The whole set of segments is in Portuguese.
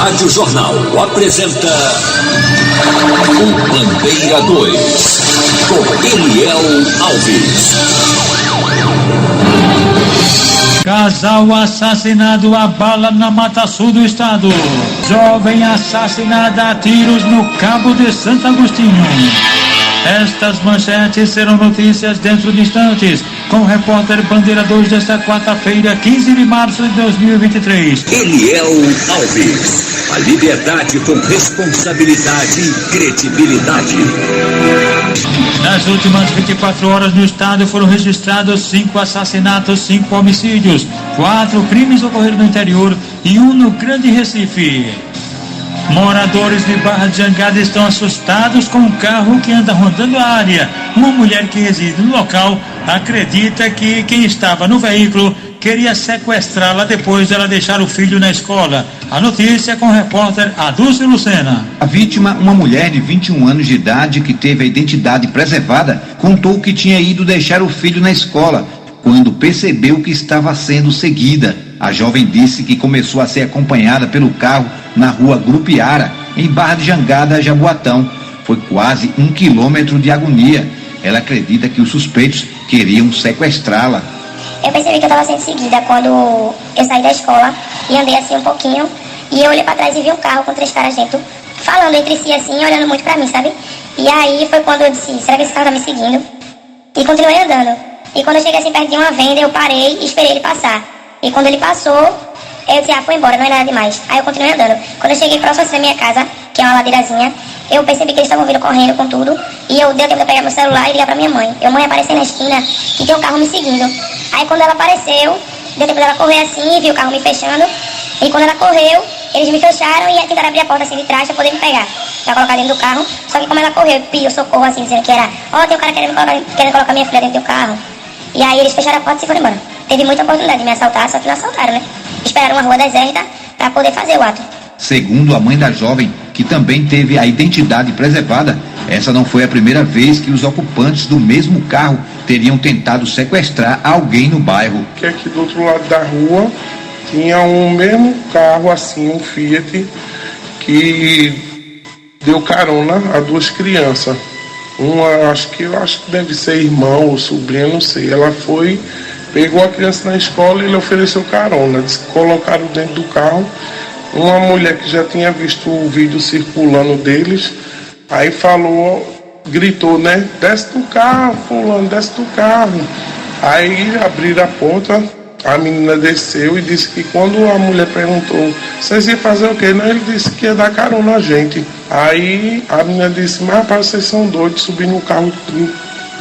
Rádio Jornal apresenta o Bandeira 2, com Eliel Alves. Casal assassinado a bala na Mata Sul do estado. Jovem assassinada a tiros no Cabo de Santo Agostinho. Estas manchetes serão notícias dentro de instantes, com o repórter Bandeira 2 desta quarta-feira, 15 de março de 2023. Eliel Alves. A liberdade com responsabilidade e credibilidade. Nas últimas 24 horas no estado foram registrados 5 assassinatos, 5 homicídios, 4 crimes ocorreram no interior e 1 no Grande Recife. Moradores de Barra de Jangada estão assustados com um carro que anda rondando a área. Uma mulher que reside no local acredita que quem estava no veículo queria sequestrá-la depois de ela deixar o filho na escola. A notícia é com o repórter Adúlcio Lucena. A vítima, uma mulher de 21 anos de idade que teve a identidade preservada, contou que tinha ido deixar o filho na escola quando percebeu que estava sendo seguida. A jovem disse que começou a ser acompanhada pelo carro na rua Grupiara, em Barra de Jangada, Jaboatão. Foi quase 1 quilômetro de agonia. Ela acredita que os suspeitos queriam sequestrá-la. Eu percebi que eu estava sendo seguida quando eu saí da escola e andei assim um pouquinho. E eu olhei para trás e vi um carro com 3 caras dentro, falando entre si assim, olhando muito para mim, sabe? E aí foi quando eu disse, será que esse carro tá me seguindo? E continuei andando. E quando eu cheguei assim perto de uma venda, eu parei e esperei ele passar. E quando ele passou, eu disse, foi embora, não é nada demais. Aí eu continuei andando. Quando eu cheguei próximo assim da minha casa, que é uma ladeirazinha, eu percebi que eles estavam vindo correndo com tudo. E eu dei tempo de pegar meu celular e ligar pra minha mãe. Mãe apareceu na esquina e tem um carro me seguindo. Aí quando ela apareceu, deu tempo dela correr assim, viu o carro me fechando. E quando ela correu, eles me fecharam e tentaram abrir a porta assim de trás pra poder me pegar, pra colocar dentro do carro. Só que como ela correu, pediu socorro assim, dizendo que era, tem um cara querendo colocar minha filha dentro do carro. E aí eles fecharam a porta e foram embora. Teve muita oportunidade de me assaltar, só que não assaltaram, né? Esperaram uma rua deserta pra poder fazer o ato. Segundo a mãe da jovem, que também teve a identidade preservada, essa não foi a primeira vez que os ocupantes do mesmo carro teriam tentado sequestrar alguém no bairro. Que aqui do outro lado da rua tinha um mesmo carro assim, um Fiat, que deu carona a 2 crianças. Uma, eu acho que deve ser irmão ou sobrinha, não sei. Ela foi, pegou a criança na escola e ele ofereceu carona. Colocaram dentro do carro. Uma mulher que já tinha visto o vídeo circulando deles, aí falou, gritou, né? Desce do carro, fulano, desce do carro. Aí abriram a porta, a menina desceu e disse que quando a mulher perguntou, vocês iam fazer o quê? Não, ele disse que ia dar carona a gente. Aí a menina disse, mas rapaz, vocês são doidos, subir no carro,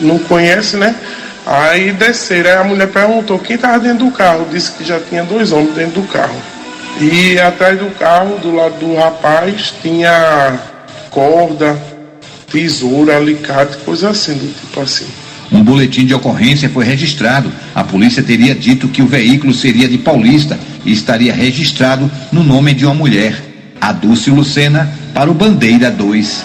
não conhece, né? Aí desceram, aí a mulher perguntou quem estava dentro do carro, disse que já tinha 2 homens dentro do carro. E atrás do carro, do lado do rapaz, tinha corda, tesoura, alicate, coisa assim, do tipo assim. Um boletim de ocorrência foi registrado. A polícia teria dito que o veículo seria de Paulista e estaria registrado no nome de uma mulher. Adúlcio Lucena, para o Bandeira 2.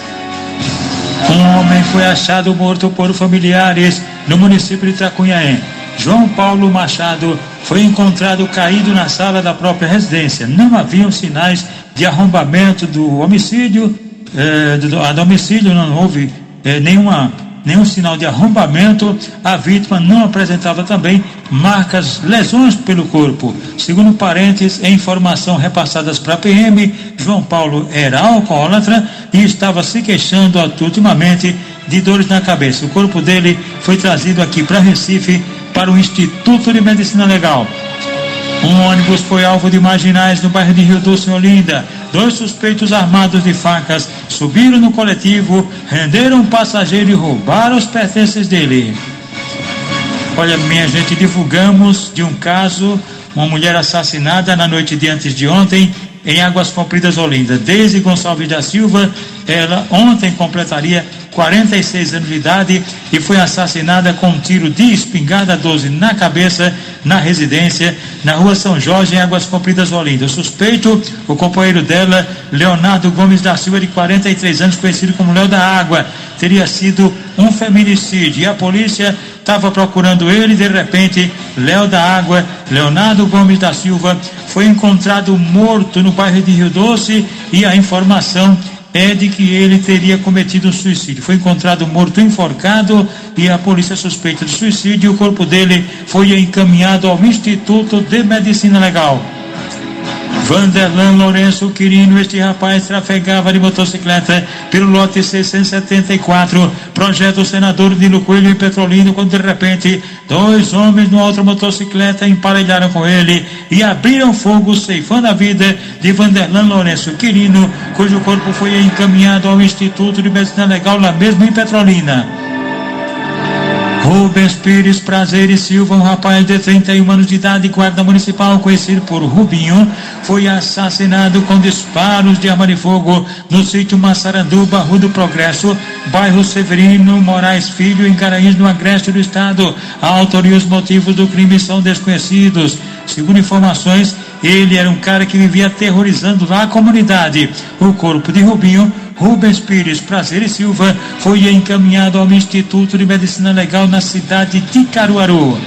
Um homem foi achado morto por familiares no município de Tracunhaém. João Paulo Machado foi encontrado caído na sala da própria residência. Não haviam sinais de arrombamento do homicídio, do homicídio não houve nenhum sinal de arrombamento. A vítima não apresentava também lesões pelo corpo. Segundo parentes, em informação repassadas para a PM, João Paulo era alcoólatra e estava se queixando ultimamente de dores na cabeça. O corpo dele foi trazido aqui para Recife, para o Instituto de Medicina Legal. Um ônibus foi alvo de marginais no bairro de Rio Doce, em Olinda. 2 suspeitos armados de facas subiram no coletivo, renderam um passageiro e roubaram os pertences dele. Olha, minha gente, divulgamos de um caso, uma mulher assassinada na noite de antes de ontem, em Águas Compridas, Olinda. Deise Gonçalves da Silva, ela ontem completaria 46 anos de idade, e foi assassinada com um tiro de espingarda 12 na cabeça, na residência, na rua São Jorge, em Águas Compridas, Olinda. O suspeito, o companheiro dela, Leonardo Gomes da Silva, de 43 anos, conhecido como Léo da Água, teria sido um feminicídio, e a polícia estava procurando ele. De repente, Léo da Água, Leonardo Gomes da Silva, foi encontrado morto no bairro de Rio Doce, e a informação é de que ele teria cometido um suicídio. Foi encontrado morto enforcado, e a polícia suspeita de suicídio. O corpo dele foi encaminhado ao Instituto de Medicina Legal. Vanderlan Lourenço Quirino, este rapaz trafegava de motocicleta pelo lote 674, projeto Senador Nilo Coelho, em Petrolina, quando de repente 2 homens numa outra motocicleta emparelharam com ele e abriram fogo, ceifando a vida de Vanderlan Lourenço Quirino, cujo corpo foi encaminhado ao Instituto de Medicina Legal, lá mesmo em Petrolina. Rubens Pires Prazeres Silva, um rapaz de 31 anos de idade, guarda municipal, conhecido por Rubinho, foi assassinado com disparos de arma de fogo no sítio Massaranduba, Rua do Progresso, bairro Severino Moraes Filho, em Garanhuns, no Agreste do Estado. A autoria e os motivos do crime são desconhecidos. Segundo informações, ele era um cara que vivia aterrorizando lá a comunidade. O corpo de Rubinho, Rubens Pires Prazeres Silva, foi encaminhado ao Instituto de Medicina Legal na cidade de Caruaru.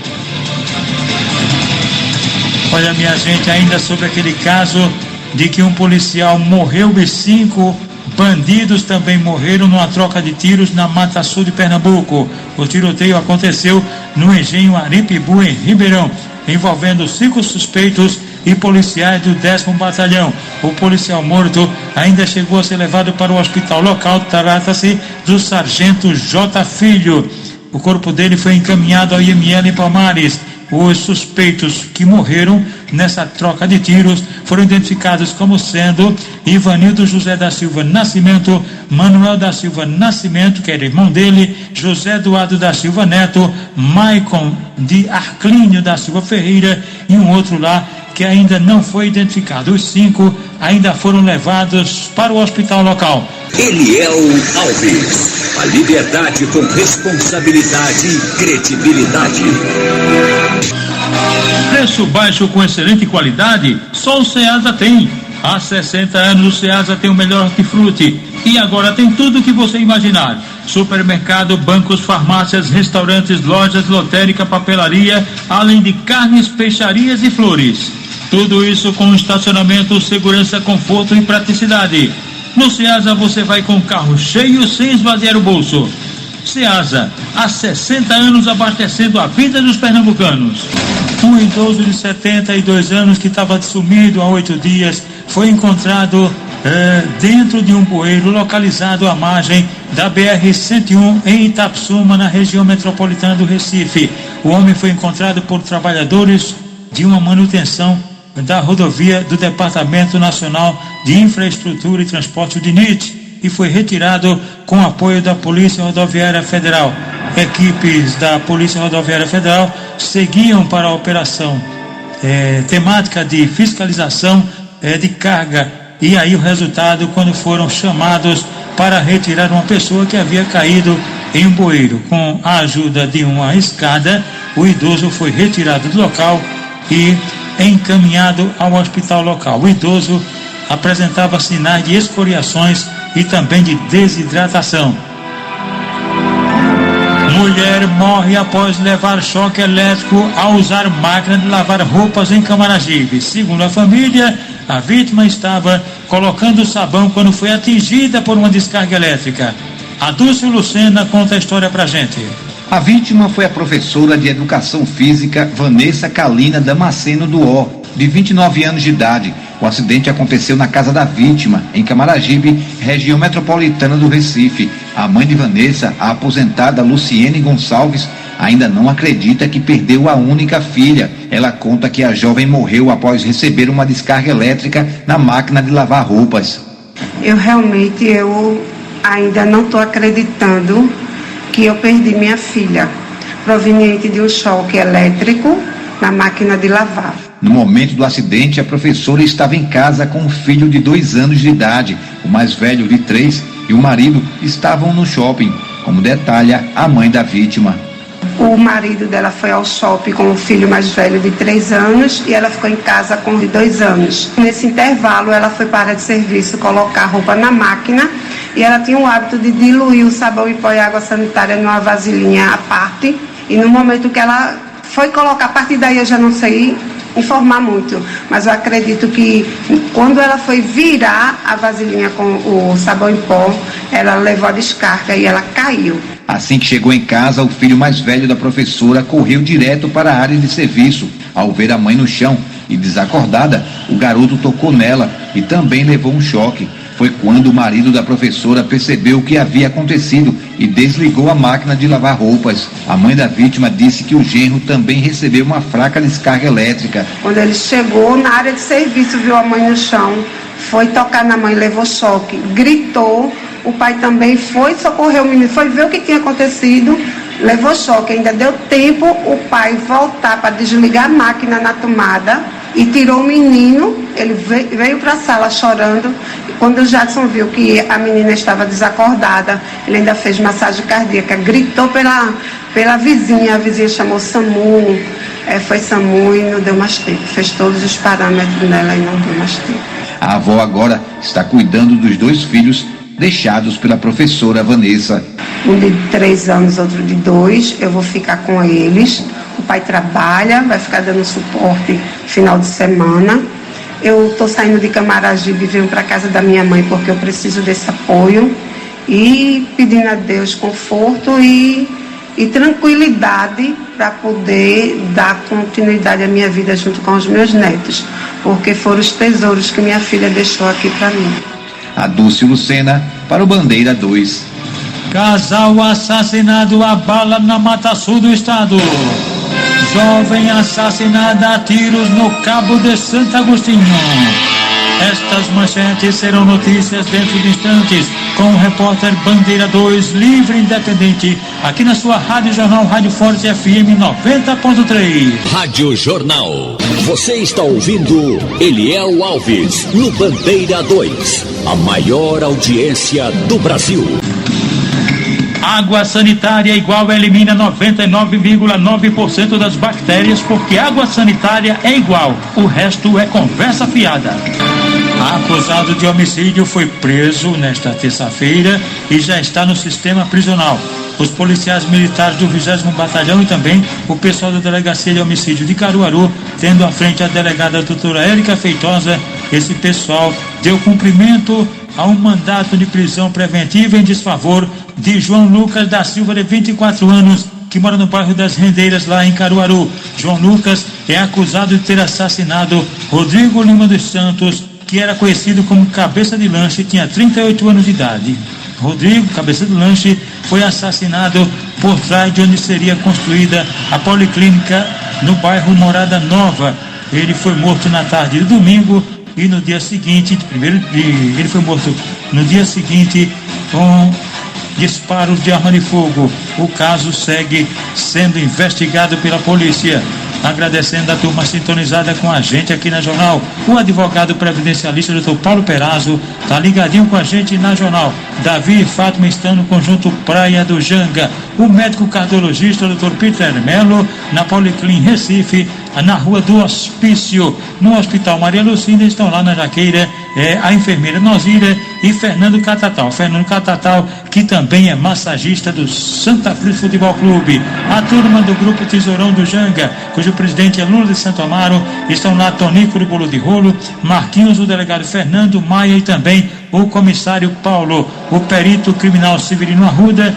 Olha, minha gente, ainda sobre aquele caso de que um policial morreu e 5 bandidos também morreram numa troca de tiros na Mata Sul de Pernambuco. O tiroteio aconteceu no Engenho Aripibu, em Ribeirão, envolvendo 5 suspeitos e policiais do 10º Batalhão. O policial morto ainda chegou a ser levado para o hospital local. Trata-se do sargento J. Filho. O corpo dele foi encaminhado ao IML em Palmares. Os suspeitos que morreram nessa troca de tiros foram identificados como sendo Ivanildo José da Silva Nascimento, Manuel da Silva Nascimento, que era irmão dele, José Eduardo da Silva Neto, Maicon de Arclínio da Silva Ferreira e um outro lá que ainda não foi identificado. Os 5 ainda foram levados para o hospital local. Eliel Alves, a liberdade com responsabilidade e credibilidade. Preço baixo com excelente qualidade, só o Ceasa tem. Há 60 anos o Ceasa tem o melhor hortifruti e agora tem tudo o que você imaginar: supermercado, bancos, farmácias, restaurantes, lojas, lotérica, papelaria, além de carnes, peixarias e flores. Tudo isso com estacionamento, segurança, conforto e praticidade. No Ceasa você vai com o carro cheio sem esvaziar o bolso. Ceasa, há 60 anos abastecendo a vida dos pernambucanos. Um idoso de 72 anos que estava sumido há 8 dias foi encontrado dentro de um bueiro localizado à margem da BR-101 em Itapsuma, na região metropolitana do Recife. O homem foi encontrado por trabalhadores de uma manutenção da rodovia do Departamento Nacional de Infraestrutura e Transporte, o DINIT, e foi retirado com apoio da Polícia Rodoviária Federal. Equipes da Polícia Rodoviária Federal seguiam para a operação temática de fiscalização de carga, e aí o resultado, quando foram chamados para retirar uma pessoa que havia caído em um bueiro. Com a ajuda de uma escada, o idoso foi retirado do local e encaminhado ao hospital local. O idoso apresentava sinais de escoriações e também de desidratação. Mulher morre após levar choque elétrico ao usar máquina de lavar roupas em Camaragibe. Segundo a família, a vítima estava colocando sabão quando foi atingida por uma descarga elétrica. A Dulce Lucena conta a história pra gente. A vítima foi a professora de Educação Física Vanessa Kalina Damasceno do O, de 29 anos de idade. O acidente aconteceu na casa da vítima, em Camaragibe, região metropolitana do Recife. A mãe de Vanessa, a aposentada Luciene Gonçalves, ainda não acredita que perdeu a única filha. Ela conta que a jovem morreu após receber uma descarga elétrica na máquina de lavar roupas. Eu ainda não estou acreditando que eu perdi minha filha, proveniente de um choque elétrico na máquina de lavar. No momento do acidente, a professora estava em casa com um filho de 2 anos de idade. O mais velho, de 3, e o marido estavam no shopping, como detalha a mãe da vítima. O marido dela foi ao shopping com o filho mais velho de 3 anos e ela ficou em casa com o de 2 anos. Nesse intervalo, ela foi para a área de serviço colocar roupa na máquina e ela tinha o hábito de diluir o sabão em pó e água sanitária numa vasilhinha à parte. E no momento que ela foi colocar, a partir daí eu já não sei informar muito, mas eu acredito que quando ela foi virar a vasilhinha com o sabão em pó, ela levou a descarga e ela caiu. Assim que chegou em casa, o filho mais velho da professora correu direto para a área de serviço. Ao ver a mãe no chão e desacordada, o garoto tocou nela e também levou um choque. Foi quando o marido da professora percebeu o que havia acontecido e desligou a máquina de lavar roupas. A mãe da vítima disse que o genro também recebeu uma fraca descarga elétrica. Quando ele chegou na área de serviço, viu a mãe no chão, foi tocar na mãe, levou choque, gritou. O pai também foi socorrer o menino, foi ver o que tinha acontecido, levou choque. Ainda deu tempo o pai voltar para desligar a máquina na tomada e tirou o menino. Ele veio para a sala chorando. Quando o Jadson viu que a menina estava desacordada, ele ainda fez massagem cardíaca, gritou pela vizinha. A vizinha chamou SAMU, foi SAMU e não deu mais tempo. Fez todos os parâmetros nela e não deu mais tempo. A avó agora está cuidando dos 2 filhos deixados pela professora Vanessa. Um de 3 anos, outro de 2, eu vou ficar com eles. O pai trabalha, vai ficar dando suporte final de semana. Eu estou saindo de Camaragibe e venho para casa da minha mãe porque eu preciso desse apoio e pedindo a Deus conforto e tranquilidade para poder dar continuidade à minha vida junto com os meus netos, porque foram os tesouros que minha filha deixou aqui para mim. A Dulce Lucena para o Bandeira 2. Casal assassinado a bala na Mata Sul do estado. Jovem assassinada a tiros no Cabo de Santo Agostinho. Estas manchetes serão notícias dentro de instantes com o repórter Bandeira 2 livre e independente aqui na sua Rádio Jornal Rádio Forte FM 90.3. Rádio Jornal. Você está ouvindo Eliel Alves no Bandeira 2, a maior audiência do Brasil. Água sanitária igual elimina 99,9% das bactérias, porque água sanitária é igual, o resto é conversa fiada. Acusado de homicídio foi preso nesta terça-feira e já está no sistema prisional. Os policiais militares do 20º Batalhão e também o pessoal da Delegacia de Homicídio de Caruaru, tendo à frente a delegada doutora Érica Feitosa, esse pessoal deu cumprimento a um mandato de prisão preventiva em desfavor de João Lucas da Silva, de 24 anos, que mora no bairro das Rendeiras, lá em Caruaru. João Lucas é acusado de ter assassinado Rodrigo Lima dos Santos, que era conhecido como Cabeça de Lanche, tinha 38 anos de idade. Rodrigo, Cabeça de Lanche, foi assassinado por trás de onde seria construída a policlínica no bairro Morada Nova. Ele foi morto na tarde de domingo e no dia seguinte, ele foi morto no dia seguinte com disparos de arma de fogo. O caso segue sendo investigado pela polícia. Agradecendo a turma sintonizada com a gente aqui na Jornal. O advogado previdencialista Dr. Paulo Perazzo está ligadinho com a gente na Jornal. Davi e Fátima estão no conjunto Praia do Janga. O médico cardiologista Dr. Peter Melo na Policlin Recife, na Rua do Hospício. No Hospital Maria Lucinda estão lá na Jaqueira a enfermeira Nozira e Fernando Catatal. Fernando Catatal, que também é massagista do Santa Cruz Futebol Clube. A turma do Grupo Tesourão do Janga, cujo presidente é Lula de Santo Amaro, estão lá Tonico de Bolo de Rolo, Marquinhos, o delegado Fernando Maia e também o comissário Paulo, o perito criminal Severino Arruda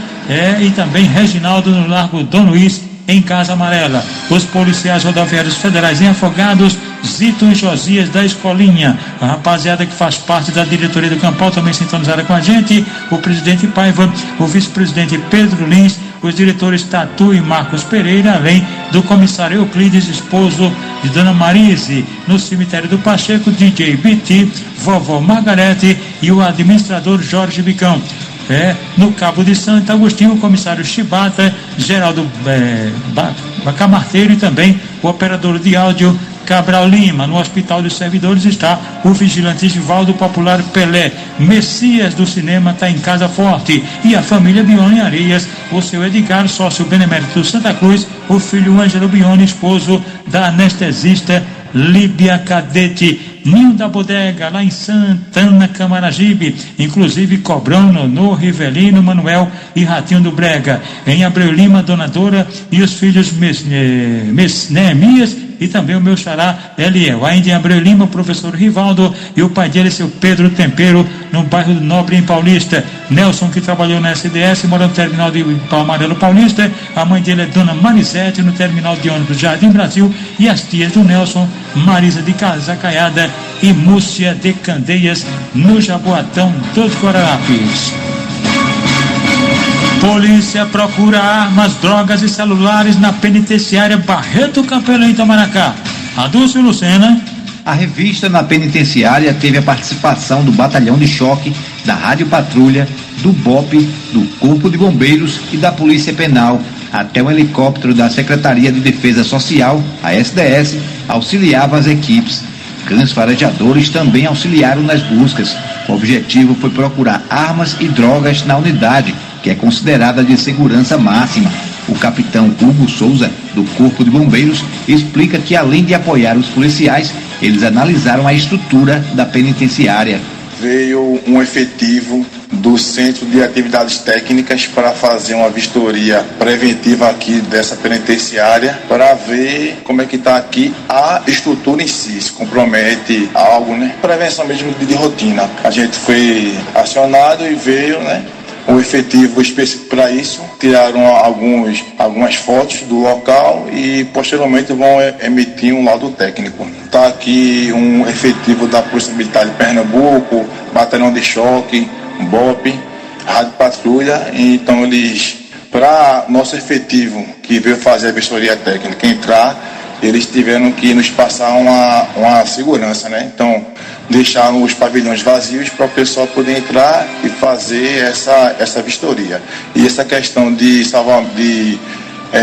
e também Reginaldo no Largo Dom Luiz, em Casa Amarela. Os policiais rodoviários federais em Afogados, Zito e Josias da Escolinha. A rapaziada que faz parte da diretoria do Campal também sintonizada com a gente. O presidente Paiva, o vice-presidente Pedro Lins, os diretores Tatu e Marcos Pereira, além do comissário Euclides, esposo de Dona Marise. No cemitério do Pacheco, DJ BT, vovó Margarete e o administrador Jorge Bicão. No Cabo de Santo Agostinho, o comissário Chibata, Geraldo Bacamarteiro e também o operador de áudio Cabral Lima. No Hospital dos Servidores está o vigilante Givaldo Popular Pelé. Messias do cinema está em casa forte. E a família Bione Arias, o seu Edgar, sócio benemérito Santa Cruz, o filho Ângelo Bione, esposo da anestesista Líbia Cadete. Ninho da Bodega, lá em Santana, Camaragibe, inclusive Cobrão, Nonô, Rivelino, Manuel e Ratinho do Brega. Em Abreu Lima, Donadora e os filhos Neemias e também o meu xará Eliel. Ainda em Abreu Lima, o professor Rivaldo e o pai dele, seu Pedro Tempero, no bairro do Nobre, em Paulista. Nelson, que trabalhou na SDS, mora no terminal de Palmarelo Paulista. A mãe dele é Dona Marisete, no terminal de ônibus Jardim Brasil. E as tias do Nelson, Marisa de Cazacaiada e Múcia de Candeias, no Jaboatão dos Guararapes. Polícia procura armas, drogas e celulares na penitenciária Barreto Campelo, em Itamaracá. Adúlcio Lucena. A revista na penitenciária teve a participação do Batalhão de Choque, da Rádio Patrulha, do BOP, do Corpo de Bombeiros e da Polícia Penal. Até um helicóptero da Secretaria de Defesa Social, a SDS, auxiliava as equipes. Cães farejadores também auxiliaram nas buscas. O objetivo foi procurar armas e drogas na unidade, que é considerada de segurança máxima. O capitão Hugo Souza, do Corpo de Bombeiros, explica que, além de apoiar os policiais, eles analisaram a estrutura da penitenciária. Veio um efetivo do Centro de Atividades Técnicas para fazer uma vistoria preventiva aqui dessa penitenciária, para ver como é que está aqui a estrutura em si, se compromete algo, né? Prevenção mesmo de rotina. A gente foi acionado e veio, né, um efetivo específico para isso. Tiraram algumas fotos do local e posteriormente vão emitir um laudo técnico. Está aqui um efetivo da Polícia Militar de Pernambuco, Batalhão de Choque, BOP, Rádio Patrulha. Então eles, para nosso efetivo que veio fazer a vistoria técnica entrar, eles tiveram que nos passar uma segurança, né? Então deixaram os pavilhões vazios para o pessoal poder entrar e fazer essa vistoria. E essa questão de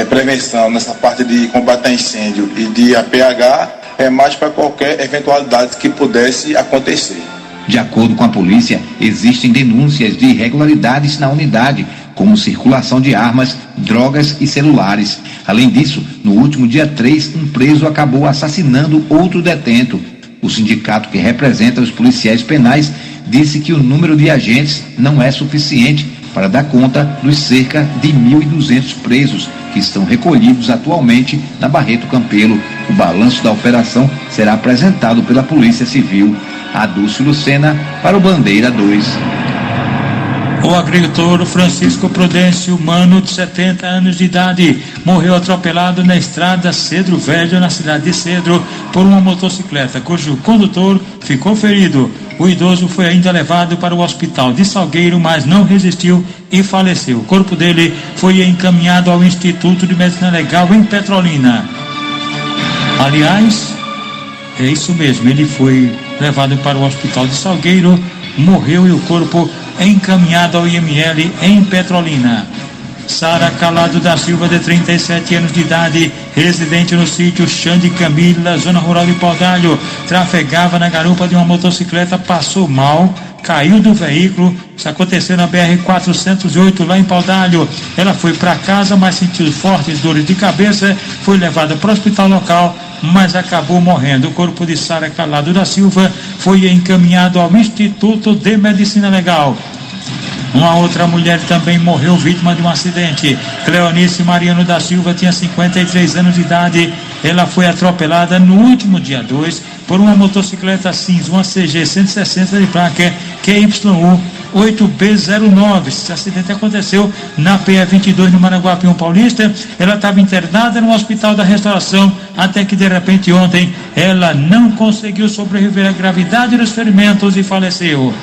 prevenção nessa parte de combate a incêndio e de APH é mais para qualquer eventualidade que pudesse acontecer. De acordo com a polícia, existem denúncias de irregularidades na unidade, como circulação de armas, drogas e celulares. Além disso, no último dia 3, um preso acabou assassinando outro detento. O sindicato que representa os policiais penais disse que o número de agentes não é suficiente para dar conta dos cerca de 1.200 presos que estão recolhidos atualmente na Barreto Campelo. O balanço da operação será apresentado pela Polícia Civil. Adúlcio Lucena, para o Bandeira 2. O agricultor Francisco Prudêncio Mano, de 70 anos de idade, morreu atropelado na estrada Cedro Velho, na cidade de Cedro, por uma motocicleta, cujo condutor ficou ferido. O idoso foi ainda levado para o hospital de Salgueiro, mas não resistiu e faleceu. O corpo dele foi encaminhado ao Instituto de Medicina Legal em Petrolina. Aliás, é isso mesmo, ele foi levado para o hospital de Salgueiro, morreu e o corpo encaminhado ao IML em Petrolina. Sara Calado da Silva, de 37 anos de idade, residente no sítio Xande Camila, zona rural de Paudalho, trafegava na garupa de uma motocicleta, passou mal, caiu do veículo. Isso aconteceu na BR-408, lá em Paudalho. Ela foi para casa, mas sentiu fortes dores de cabeça, foi levada para o hospital local, mas acabou morrendo. O corpo de Sara Calado da Silva foi encaminhado ao Instituto de Medicina Legal. Uma outra mulher também morreu vítima de um acidente. Cleonice Mariano da Silva tinha 53 anos de idade. Ela foi atropelada no último dia 2 por uma motocicleta cinza, uma CG 160 de placa QYU 8B09. Esse acidente aconteceu na PE22 no Maranguapium Paulista. Ela estava internada no Hospital da Restauração, até que de repente ontem ela não conseguiu sobreviver à gravidade dos ferimentos e faleceu.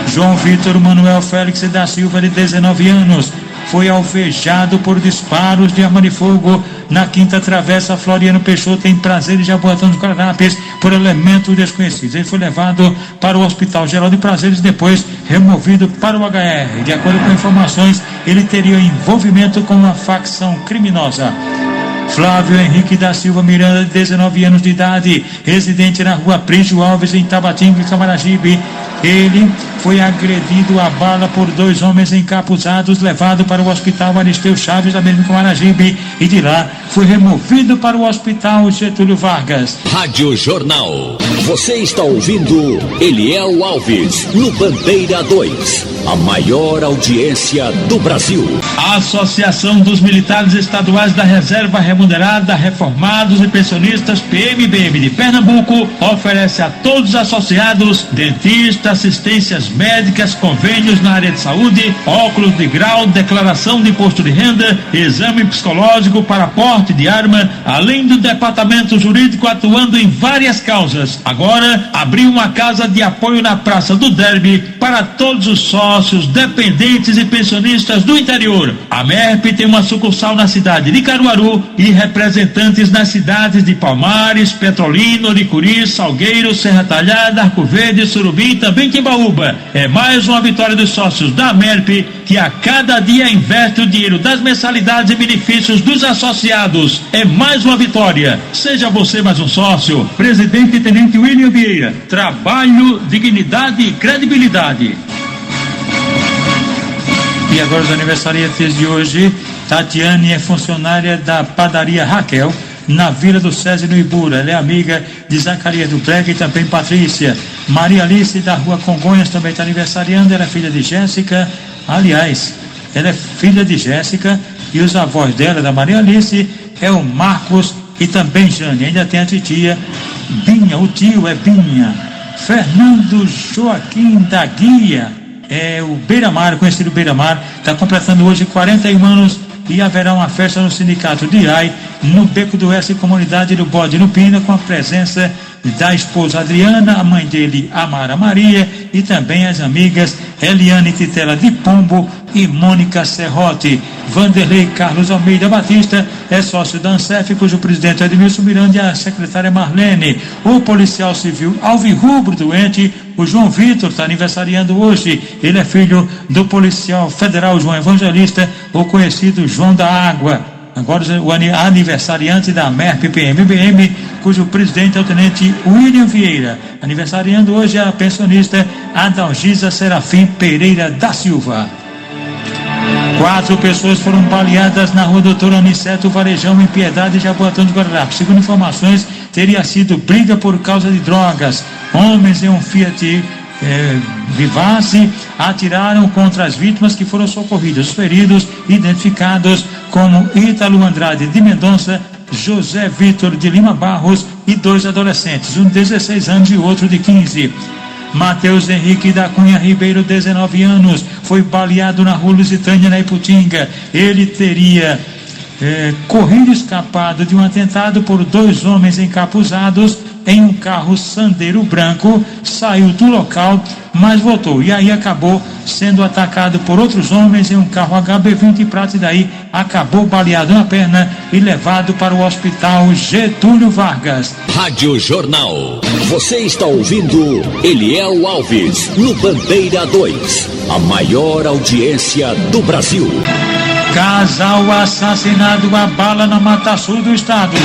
João Vitor Manuel Félix da Silva, de 19 anos, foi alvejado por disparos de arma de fogo na Quinta Travessa Floriano Peixoto, em Prazeres, Jaboatão dos Guararapes, por elementos desconhecidos. Ele foi levado para o Hospital Geral de Prazeres, depois removido para o HR. De acordo com informações, ele teria envolvimento com uma facção criminosa. Flávio Henrique da Silva Miranda, de 19 anos de idade, residente na rua Prígio Alves, em Tabatinga, Camaragibe. Ele foi agredido a bala por 2 homens encapuzados, levado para o hospital Aristeu Chaves, da mesma Camaragibe, e de lá foi removido para o hospital Getúlio Vargas. Rádio Jornal. Você está ouvindo Eliel Alves, no Bandeira 2, a maior audiência do Brasil. A Associação dos Militares Estaduais da Reserva Remunerada, Reformados e Pensionistas, PMBM de Pernambuco, oferece a todos os associados, dentistas, assistências médicas, convênios na área de saúde, óculos de grau, declaração de imposto de renda, exame psicológico para porte de arma, além do departamento jurídico atuando em várias causas. Agora, abriu uma casa de apoio na Praça do Derby para todos os sócios, dependentes e pensionistas do interior. A MERP tem uma sucursal na cidade de Caruaru e representantes nas cidades de Palmares, Petrolina, Oricuri, Salgueiro, Serra Talhada, Arco Verde, Surubim e também Timbaúba. É mais uma vitória dos sócios da MERP, que a cada dia investe o dinheiro das mensalidades e benefícios dos associados. É mais uma vitória. Seja você mais um sócio. Presidente e Tenente William Vieira. Trabalho, dignidade e credibilidade. E agora os aniversariantes de hoje. Tatiane é funcionária da padaria Raquel, na Vila do César, no Ibura. Ela é amiga de Zacarias do Brega e também Patrícia. Maria Alice, da Rua Congonhas, também está aniversariando. Ela é filha de Jéssica. Aliás, ela é filha de Jéssica e os avós dela, da Maria Alice, é o Marcos e também Jane. Ainda tem a titia Binha, o tio é Binha. Fernando Joaquim da Guia, é o Beira-Mar, conhecido Beira-Mar, está completando hoje 41 anos e haverá uma festa no Sindicato de AI, no Beco do Oeste, comunidade do Bode no Pina, com a presença da esposa Adriana, a mãe dele, Amara Maria, e também as amigas Eliane Titela de Pombo e Mônica Serrote. Vanderlei Carlos Almeida Batista é sócio da ANSEF, cujo presidente é Edmilson Miranda e a secretária Marlene. O policial civil alvirrubro doente, o João Vitor, está aniversariando hoje. Ele é filho do policial federal João Evangelista, o conhecido João da Água. Agora o aniversariante da MERP PMBM, cujo presidente é o tenente William Vieira. Aniversariando hoje a pensionista Adalgisa Serafim Pereira da Silva. 4 pessoas foram baleadas na rua Doutor Aniceto Varejão, em Piedade, Jaboatão de Guararapes. Segundo informações, teria sido briga por causa de drogas. Homens em um Fiat Vivace atiraram contra as vítimas, que foram socorridas. Os feridos, identificados como Ítalo Andrade de Mendonça, José Vitor de Lima Barros e 2 adolescentes, um de 16 anos e outro de 15. Matheus Henrique da Cunha Ribeiro, 19 anos, foi baleado na rua Lusitânia, na Iputinga. Ele teria corrido escapado de um atentado por 2 homens encapuzados em um carro Sandero branco, saiu do local, mas voltou, e aí acabou sendo atacado por outros homens em um carro HB20 prata, e daí acabou baleado na perna e levado para o hospital Getúlio Vargas. Rádio Jornal. Você está ouvindo Eliel Alves, no Bandeira 2, a maior audiência do Brasil. Casal assassinado a bala na Mata Sul do estado.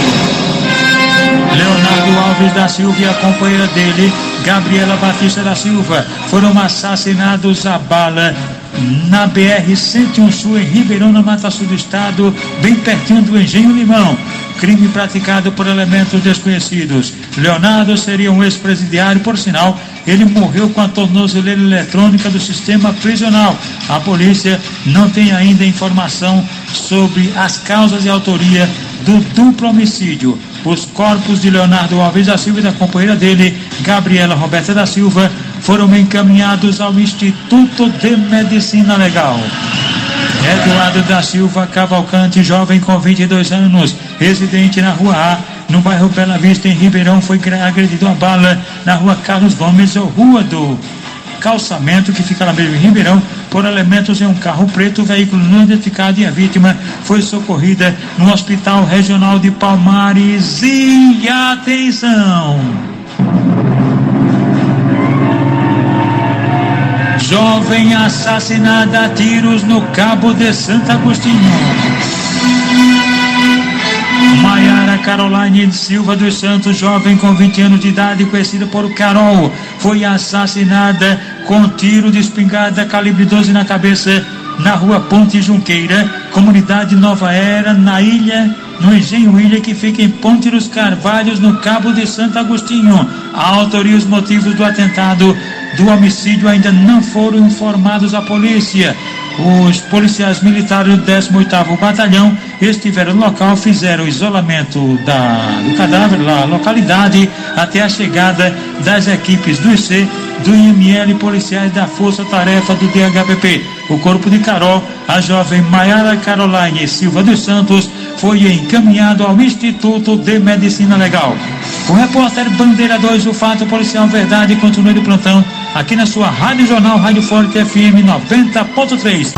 Leonardo Alves da Silva e a companheira dele, Gabriela Batista da Silva, foram assassinados a bala na BR-101 Sul, em Ribeirão, na Mata Sul do estado, bem pertinho do Engenho Limão. Crime praticado por elementos desconhecidos. Leonardo seria um ex-presidiário, por sinal, ele morreu com a tornozeleira eletrônica do sistema prisional. A polícia não tem ainda informação sobre as causas e autoria do duplo homicídio. Os corpos de Leonardo Alves da Silva e da companheira dele, Gabriela Roberta da Silva, foram encaminhados ao Instituto de Medicina Legal. Eduardo da Silva Cavalcante, jovem com 22 anos, residente na Rua A, no bairro Bela Vista, em Ribeirão, foi agredido a bala na Rua Carlos Gomes, ou Rua do Calçamento, que fica lá mesmo em Ribeirão, por elementos em um carro preto, veículo não identificado, e a vítima foi socorrida no Hospital Regional de Palmares. E atenção! Jovem assassinada a tiros no Cabo de Santo Agostinho. Maiara Caroline Silva dos Santos, jovem com 20 anos de idade, conhecida por Carol, foi assassinada com tiro de espingarda calibre 12 na cabeça, na rua Ponte Junqueira, comunidade Nova Era, na ilha, no Engenho Ilha, que fica em Ponte dos Carvalhos, no Cabo de Santo Agostinho. A autoria e os motivos do atentado, do homicídio, ainda não foram informados à polícia. Os policiais militares do 18º Batalhão estiveram no local, fizeram o isolamento do cadáver na localidade até a chegada das equipes do IC, do IML e policiais da Força Tarefa do DHPP. O corpo de Carol, a jovem Maiara Caroline Silva dos Santos, foi encaminhado ao Instituto de Medicina Legal. O repórter Bandeira 2, o fato policial verdade, continua de plantão aqui na sua Rádio Jornal, Rádio Forte FM 90.3.